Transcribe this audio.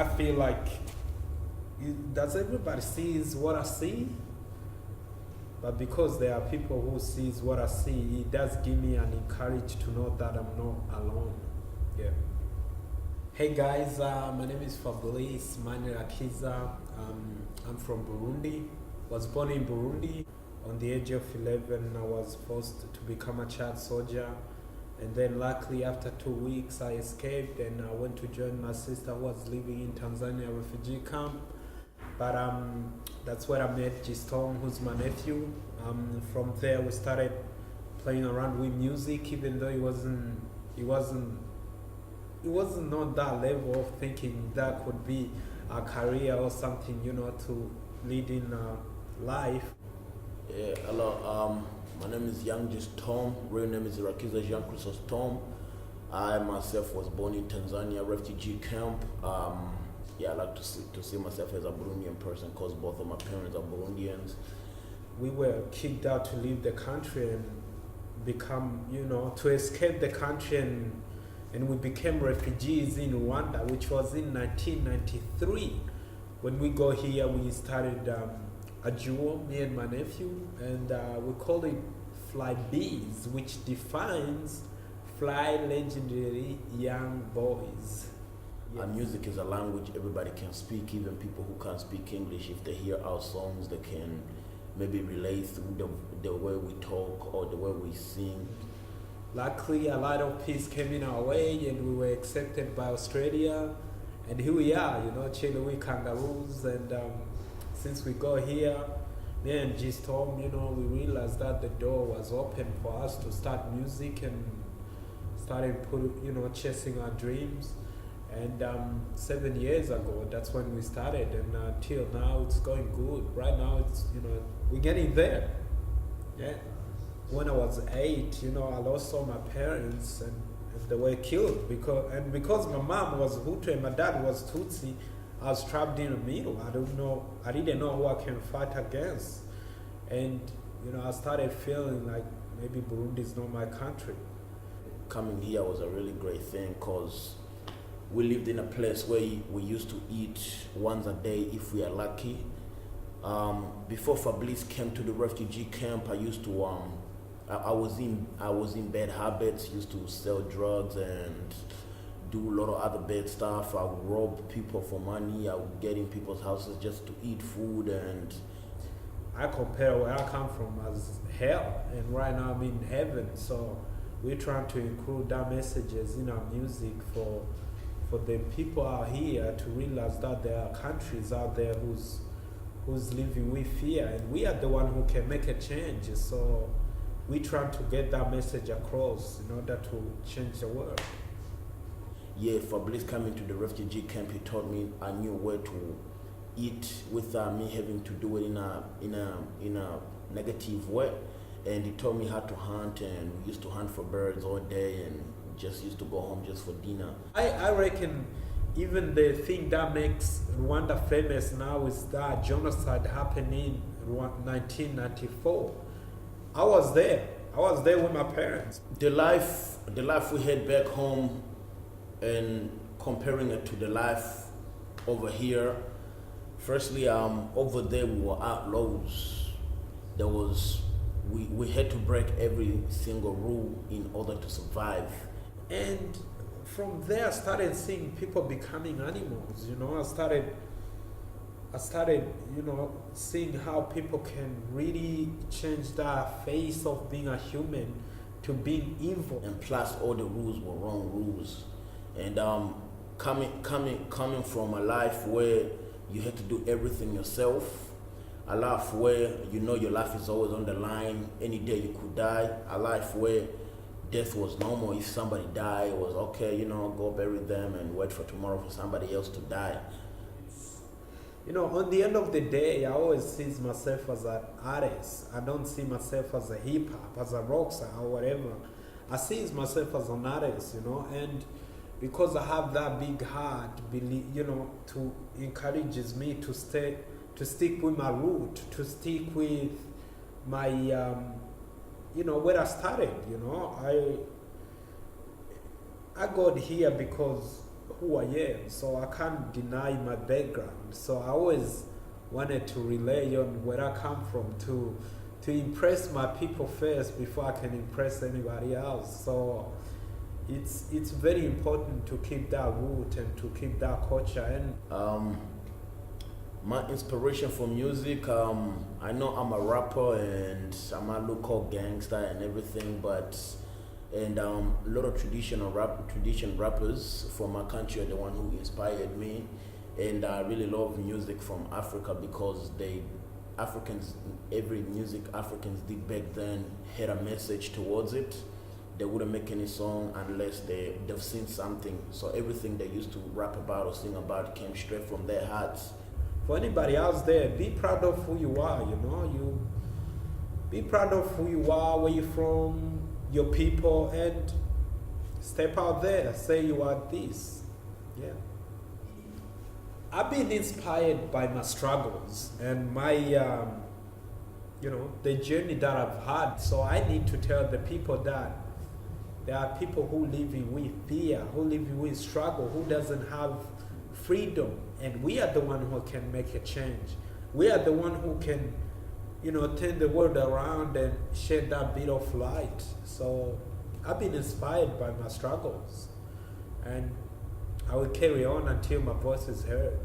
I feel like, does everybody sees what I see? But because there are people who sees what I see, it does give me an encourage to know that I'm not alone. Yeah. Hey guys, my name is FLYBZ. I'm from Burundi. Was born in Burundi. On the age of 11, I was forced to become a child soldier. And then luckily after 2 weeks, I escaped and I went to join my sister who was living in Tanzania refugee camp. But that's where I met Gistom, who's my nephew. From there, we started playing around with music, even though it wasn't on that level of thinking that could be a career or something, to lead in life. Yeah, hello. My name is Young Gistom. Real name is Irakiza Jean Chrysostom. I myself was born in Tanzania refugee camp. I like to see myself as a Burundian person because both of my parents are Burundians. We were kicked out to leave the country and become, to escape the country, and we became refugees in Rwanda, which was in 1993. When we got here, we started a duo, me and my nephew, and we call it FLYBZ, which defines Fly Legendary Young Boys. Our music is a language everybody can speak, even people who can't speak English. If they hear our songs, they can maybe relate through the way we talk or the way we sing. Luckily, a lot of peace came in our way and we were accepted by Australia. And here we are, chilling with kangaroos. And since we got here, me and Gistom, we realized that the door was open for us to start music and started chasing our dreams. And 7 years ago, that's when we started, and till now it's going good. Right now, it's we're getting there. Yeah. When I was 8, I lost all my parents, and they were killed because my mom was Hutu and my dad was Tutsi. I was trapped in the middle. I didn't know who I can fight against, and I started feeling like maybe Burundi is not my country. Coming here was a really great thing because we lived in a place where we used to eat once a day if we are lucky. Before FLYBZ came to the refugee camp, I used to I was in bad habits. Used to sell drugs and do a lot of other bad stuff. I would rob people for money. I would get in people's houses just to eat food, and I compare where I come from as hell, and right now I'm in heaven. So we're trying to include that messages in our music for the people out here to realize that there are countries out there who's living with fear, and we are the one who can make a change. So we try to get that message across in order to change the world. Yeah, FLYBZ coming to the refugee camp, he taught me a new way to eat without me having to do it in a negative way, and he taught me how to hunt, and we used to hunt for birds all day and just used to go home just for dinner. I reckon even the thing that makes Rwanda famous now is that genocide happened in 1994. I was there with my parents. The life we had back home and comparing it to the life over here, firstly, over there we were outlaws. We had to break every single rule in order to survive. And from there, I started seeing people becoming animals. I started, seeing how people can really change that face of being a human to being evil. And plus, all the rules were wrong rules. And coming from a life where you had to do everything yourself, a life where your life is always on the line. Any day you could die. A life where death was normal. If somebody died, it was okay, go bury them and wait for tomorrow for somebody else to die. On the end of the day, I always see myself as an artist. I don't see myself as a hip-hop, as a rock star or whatever. I see myself as an artist, and because I have that big heart, to encourages me to stick with my root, to stick with my where I started. I got here because who I am, so I can't deny my background. So I always wanted to relay on where I come from to impress my people first before I can impress anybody else. So it's very important to keep that root and to keep that culture. And my inspiration for music, I know I'm a rapper and I'm a local gangster and everything, but a lot of tradition rappers from my country are the one who inspired me. And I really love music from Africa because every music Africans did back then had a message towards it. They wouldn't make any song unless they've seen something. So everything they used to rap about or sing about came straight from their hearts. For anybody else there, be proud of who you are, you be proud of who you are, where you're from, your people, and step out there, say you are this. Yeah. I've been inspired by my struggles and my, the journey that I've had. So I need to tell the people that there are people who live with fear, who live with struggle, who doesn't have freedom. And we are the one who can make a change. We are the one who can, turn the world around and shed that bit of light. So I've been inspired by my struggles. And I will carry on until my voice is heard.